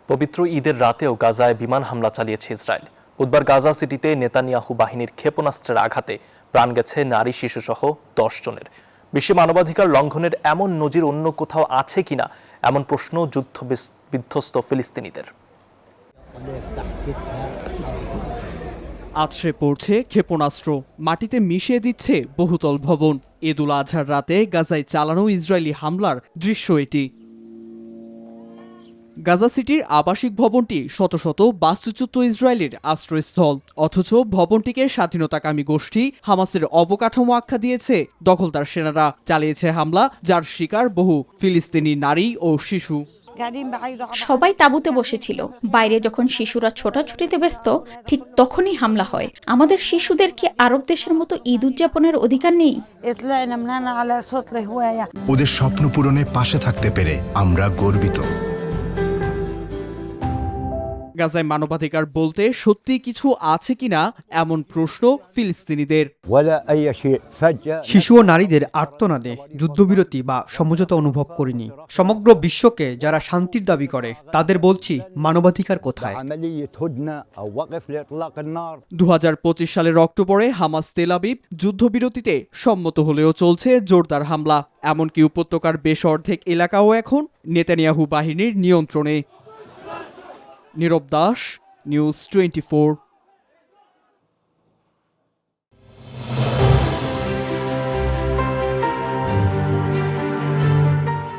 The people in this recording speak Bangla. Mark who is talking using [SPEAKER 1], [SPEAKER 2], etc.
[SPEAKER 1] পবিত্র ঈদের রাতেও গাজায় বিমান হামলা চালিয়েছে ইসরায়েল। বুধবার গাজা সিটিতে নেতানিয়াহু বাহিনীর ক্ষেপণাস্ত্রের আঘাতে প্রাণ গেছে নারী শিশুসহ 10 জনের। বিশ্বে মানবাধিকার লঙ্ঘনের এমন নজির অন্য কোথাও আছে কিনা এমন প্রশ্ন যুদ্ধ বিধ্বস্ত ফিলিস্তিনিদের।
[SPEAKER 2] আছড়ে পড়ছে ক্ষেপণাস্ত্র, মাটিতে মিশিয়ে দিচ্ছে বহুতল ভবন। ঈদ উল আজহার রাতে গাজায় চালানো ইসরায়েলি হামলার দৃশ্য এটি। গাজা সিটির আবাসিক ভবনটি শত শত বাস্তুচ্যুত ইসরায়েলের আশ্রয়স্থল, অথচ ভবনটিকে স্বাধীনতাকামী গোষ্ঠী হামাসের অবকাঠামো আখ্যা দিয়েছে দখলদার সেনারা। চালিয়েছে হামলা যার শিকার বহু ফিলিস্তিনি নারী ও শিশু।
[SPEAKER 3] সবাই তাঁবুতে বসেছিল। বাইরে যখন শিশুরা ছোটাছুটিতে ব্যস্ত, ঠিক তখনই হামলা হয়। আমাদের শিশুদের কি আরব দেশের মতো ঈদ উদযাপনের অধিকার নেই?
[SPEAKER 4] ওদের স্বপ্ন পূরণে পাশে থাকতে পেরে আমরা গর্বিত।
[SPEAKER 2] গাজায় মানবাধিকার বলতে সত্যি কিছু আছে কিনা এমন প্রশ্ন ফিলিস্তিনিদের।
[SPEAKER 5] শিশু ও নারীদের আর্তনাদে যুদ্ধবিরতি বা সমঝোতা অনুভব করিনি। সমগ্র বিশ্বকে যারা শান্তির দাবি করে তাদের বলছি, মানবাধিকার কোথায়?
[SPEAKER 2] 2025 সালের অক্টোবরে হামাস তেল আবিব যুদ্ধবিরতিতে সম্মত হলেও চলছে জোরদার হামলা। এমনকি উপত্যকার বেশ অর্ধেক এলাকাও এখন নেতানিয়াহু বাহিনীর নিয়ন্ত্রণে। নীরব দাস, নিউজ 24।